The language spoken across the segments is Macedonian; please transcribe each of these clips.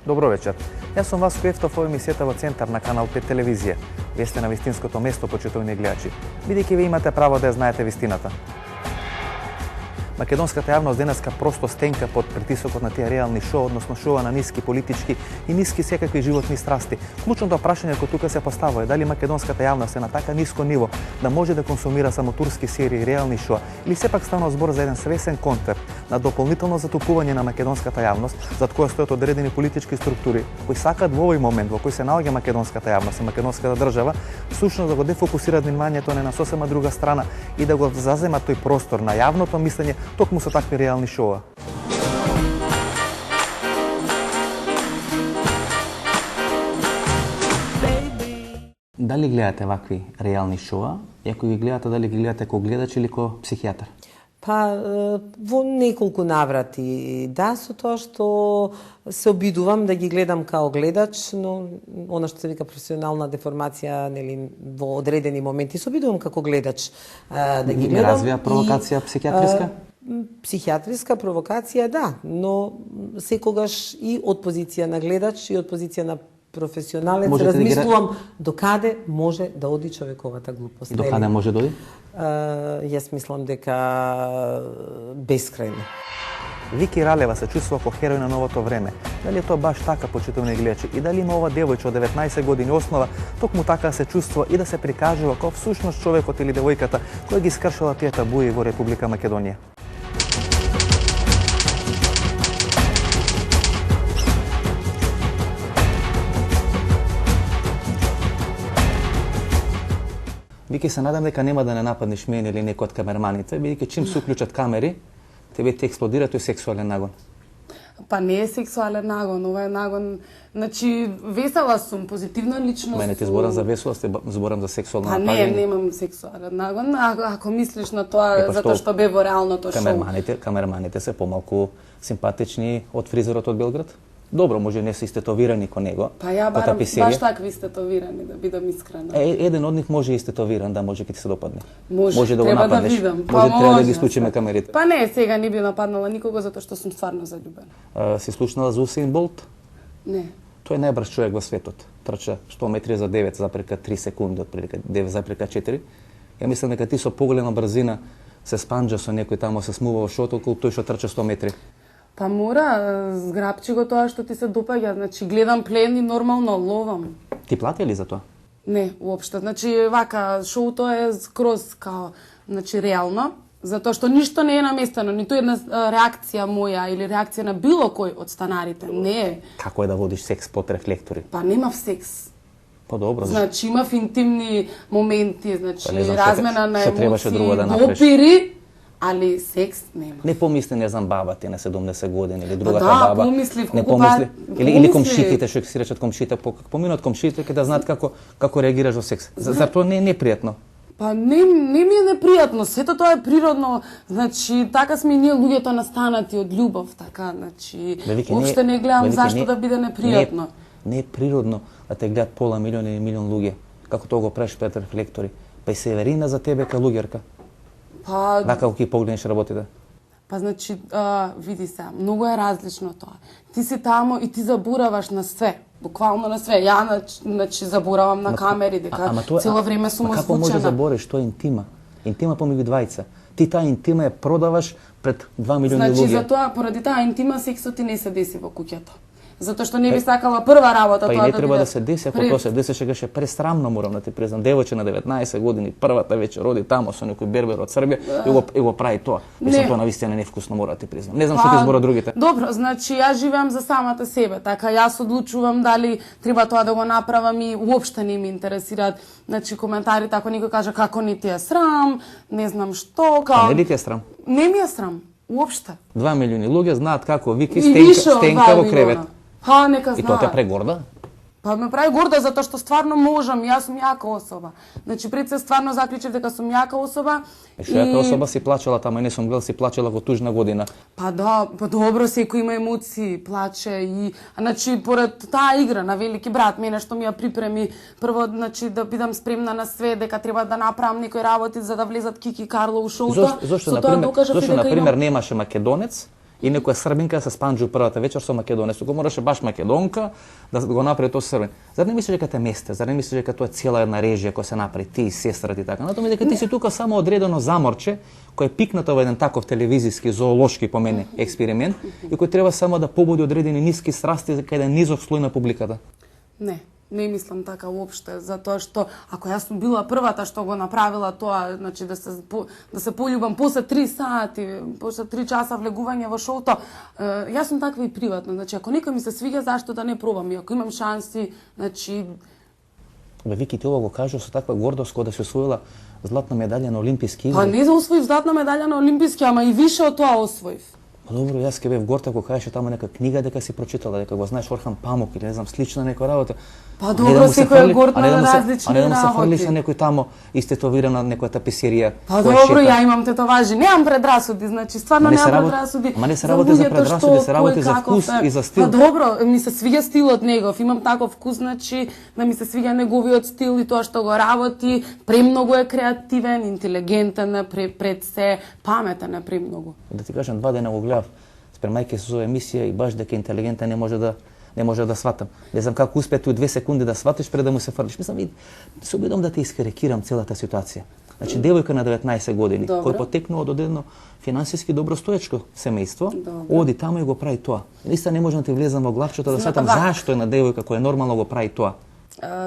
Добро вечер. Јас сум Васко Ефтов, ова емисијата во центар на Канал 5 телевизија. Вие сте на вистинското место, почитувани гледачи, бидејќи ви имате право да ја знаете вистината. Македонската јавност денеска просто стенка под притисокот на тие реални шоу, односно шоуа на ниски политички и ниски секакви животни страсти. Клучното прашање кој тука се поставува е дали македонската јавност е на така ниско ниво да може да консумира само турски серии, реални шоа, или сепак станува збор за еден свесен концепт на дополнително затупување на македонската јавност, зад која стојат одредени политички структури кои сакаат во овој момент во кој се наоѓа македонската јавност и македонската држава, всушност да го дефокусираат вниманието на сосема друга страна и да го заземат тој простор на јавното мислење токму со такви реални шоуа. Дали гледате вакви реални шоуа? И ако ги гледате, дали ги гледате ко гледач или ко психијатар? Па, во неколку наврати, да, со тоа што се обидувам да ги гледам као гледач, но она што се вика професионална деформација, нели, во одредени моменти се обидувам како гледач да ги гледам. Развија провокација психијатриска? Психијатриска провокација, да, но секогаш и од позиција на гледач и од позиција на професионалец размислувам докаде може да оди човековата глупост. И докаде може да оди? Јас мислам дека бескрајно. Вики Ралева се чувствува како херој на новото време. Дали е тоа баш така, почитувани гледачи? И дали има ова девојче од 19 години основа токму така да се чувствува и да се прикажува како всушност човекот или девојката која ги скршила тие табуи во Република Македонија? Вики се надам дека нема да не нападнеш мене или некој од камерманите, бидејќи чим се уклучат камери, тебе те експлодира тој сексуален нагон. Па не е сексуален нагон, ова е нагон, значи весела сум, позитивна личност. Мене ти зборам за веселост, зборам за сексуално напаѓање. Па не, немам сексуален нагон, ако мислиш на тоа затоа што бе во реалното шоу. Камерманите се помалку симпатични од фризерот од Белград? Добро, може не се истетовирани ко него. Па ја барам баш такви истетовирани, да бидам искрена. Еден од нив може истетовиран, да може ќе ти се допадне. Може да го нападнеш. Може треба да ги исклучиме камерите. Па не, сега не би нападнала никого затоа што сум стварно заљубена. Си слушнала за Усейн Болт? Не. Тој е најбрз човек во светот. Трча 100 метри за 9,3 секунди, отприлика 9,4. Ја мислам дека ти со поголема брзина се спанџа со некој тамо се смува во шот, отколку тој што трча 100 метри. Па мора, зграбчи го тоа што ти се допаѓа, значи гледам плен и нормално ловам. Ти плати ли за тоа? Не, уопште, значи вака шоуто е скроз као, значи реално, затоа што ништо не е наместено, ниту една реакција моја или реакција на било кој од станарите, не е. Како е да водиш секс под рефлектори? Па немав секс. Па добро. Значи имав интимни моменти, значи размена на емоции, допири, али секс нема. Не помисли, не знам, баба ти на 70 години или другата да, баба. Помислив, не помисли. Или комшиите, што си речат комшиите, поминат комшиите ќе да знаат како реагираш во секс. Зар тоа не е непријатно? Па не ми е непријатно, сето тоа е природно. Значи така сме и ние луѓето настанати од љубов, така, значи уопште не гледам зашто да биде непријатно. Не е природно да те гледат пола милион или милион луѓе, како тоа го правиш пред рефлектори. Па и Северина за тебе ка луѓерка. Па така како ќе погледнеш работите. Па значи, види се, многу е различно тоа. Ти си тамо и ти забораваш на све, буквално на све. Ја значи заборавам на камери дека цело време сум озвучена. Како може да забориш, тоа е интима? Интима помеѓу двајца. Ти таа интима ја продаваш пред 2 милиони луѓе. Значи затоа поради таа интима сексот ти не се деси во куќата. Затоа што не би сакала прва работа тоа да биде. Па и не треба да се деси, ако тоа се десе ќе беше пресрамно, морам да ти признам. Девојче на 19 години, првата вечер роди тамо со некој бербер од Србија и го прави тоа. Мислам тоа навистина невкусно, мора да ти признам. Не знам што ти збора другите. Добро, значи јас живеам за самата себе, така јас одлучувам дали треба тоа да го направам и уопште не ми интересираат значи коментарите ако некој каже како ни ти е срам, не знам што, како. Не ли ти е срам? Не ми е срам, уопште. 2 милиони луѓе знаат како Вики стенка во кревет. Па, нека знаат. И тоа те прегорда? Па ме прави горда затоа што стварно можам, јас сум јака особа. Значи пред се стварно заклучив дека сум јака особа. Што јака особа си плачела тама и не сум гледал си плачела во тужна година. Па да, па добро, секој има емоции, плаче и значи поред таа игра на Велики брат, мене што ми ја припреми прво значи да бидам спремна на све, дека треба да направам некои работи за да влезат Кики Карло у шоуто. Зошто на пример немаше македонец И некоја србинка се спанџи првата вечер со македонец, го мораше баш македонка да го направи тоа србин. Зар не мислиш дека те месте, зар не мислиш дека тоа е цела една режија која се направи ти и сестрата и така? Натоа дека ти си тука само одредено заморче кој е пикнато во еден таков телевизиски зоолошки по мене експеримент и кој треба само да побуди одредени ниски страсти кај еден низок слој на публиката. Не мислам така уопште, затоа што ако јас сум била првата што го направила тоа, значи да се пољубам после 3 сати, после 3 часа влегување во шоуто, јас сум таква и приватно. Значи ако некој ми се свиѓа, зашто да не пробам? И ако имам шанси, значи Вики, ти ова го кажу со таква гордост кога да си освоила златна медаља на Олимписки игри. Па не за освоив златна медаља на Олимписки, ама и више од тоа освоив. Па добро, јас ке бев горта кога кажеше тamo нека книга дека си прочитала, дека го знаеш Орхан Памук или не знам слична некоја работа. Па добро, секој е горд на различни работи. А не да му се фрлиш работи. на некој тамо истетовирана некоја таписерија. Па добро, ја имам тетоважи, немам предрасуди, значи стварно немам предрасуди. Ма не се работи за предрасуди, се работи за вкус и за стил. Па добро, ми се свиѓа стилот негов, имам таков вкус, значи да ми се свиѓа неговиот стил и тоа што го работи, премногу е креативен, интелигентен, пред се, паметен е премногу. Да ти кажам, 2 дена го гледав спремајќи се со емисија и баш дека интелигентен не може да сватам. Не знам како успеа тој 2 секунди да сватиш пред да му се фрлиш. Мислам, се обидам да те искарикирам целата ситуација. Значи, девојка на 19 години, кој потекнува од едно финансиски добростоечко семејство, оди таму и го прави тоа. Наистина не можам да ти влезам во главчето да сватам зашто една девојка која нормално го прави тоа.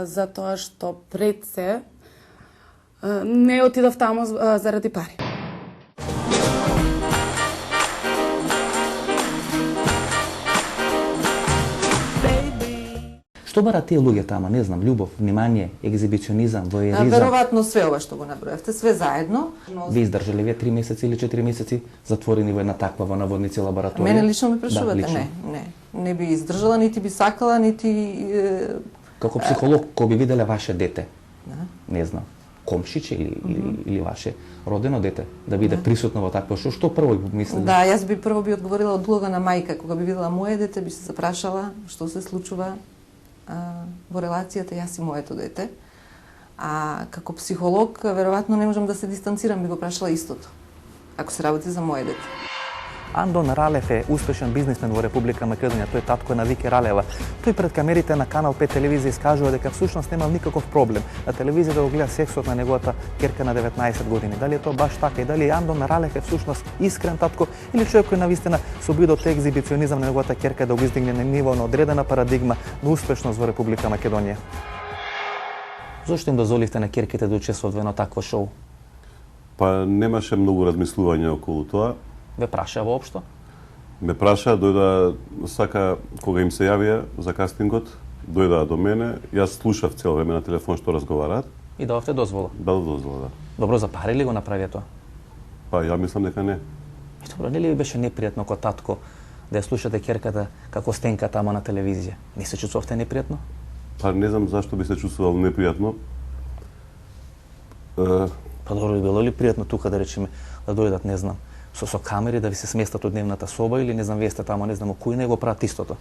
Затоа што пред се не отидов таму заради пари. Што барат тие луѓе тама, не знам, љубов, внимание, екзибиционизам, воеризам? Веројатно све ова што го наброевте, све заедно. Ви издржале вие 3 месеци или 4 месеци затворени во една таква во наводници лабораторија? Мене лично ме прашувате? Не би издржала, нити би сакала, нити... Како психолог, кој би виделе ваше дете, не знам, комшиче или ваше родено дете, да биде присутно во такво шоу, што прво би мислеле? Да, јас би прво би одговорила од улога на мајка. Кога би видела моје дете, би се запрашала што се случува во релацијата јас и моето дете. А како психолог, веројатно не можам да се дистанцирам, би го прашала истото, ако се работи за моје дете. Андон Ралев е успешен бизнисмен во Република Македонија, тој татко е на Вики Ралева. Тој пред камерите на Канал 5 телевизија искажува дека всушност немал никаков проблем на телевизија да го гледа сексот на неговата ќерка на 19 години. Дали е тоа баш така и дали Андон Ралев е всушност искрен татко или човек кој навистина се обиде од екзибиционизам на неговата ќерка да го издигне на ниво на одредена парадигма на успешност во Република Македонија? Зошто им дозволивте на ќерките да учествуваат во едно такво шоу? Па немаше многу размислување околу тоа. Ве праша воопшто? Ме праша, дојда сака кога им се јавија за кастингот, дојдаа до мене, јас слушав цело време на телефон што разговараат. И дававте дозвола? Дадов дозвола, да. Добро, за пари ли го направија тоа? Па ја мислам дека не. Добро, не ли ви беше непријатно ко татко да ја слушате ќерката како стенка тама на телевизија? Не се чувствувавте непријатно? Па не знам зашто би се чувствувал непријатно. Па добро, било ли пријатно тука да речеме да дојдат, не знам, со камери да ви се сместат од дневната соба или не знам вие сте тамо, не знам, кој не го прават истото?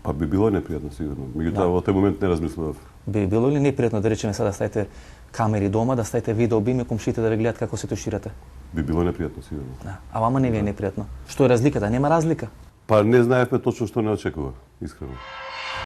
Па би било непријатно сигурно. Меѓутоа во тој момент не размислував. Би било ли непријатно да речеме сега да ставите камери дома, да ставите видео обими комшите да ви гледат како се туширате? Би било непријатно сигурно. Да. А вама не ви е непријатно. Што е разликата? Нема разлика. Па не знаевме точно што не очекува, искрено.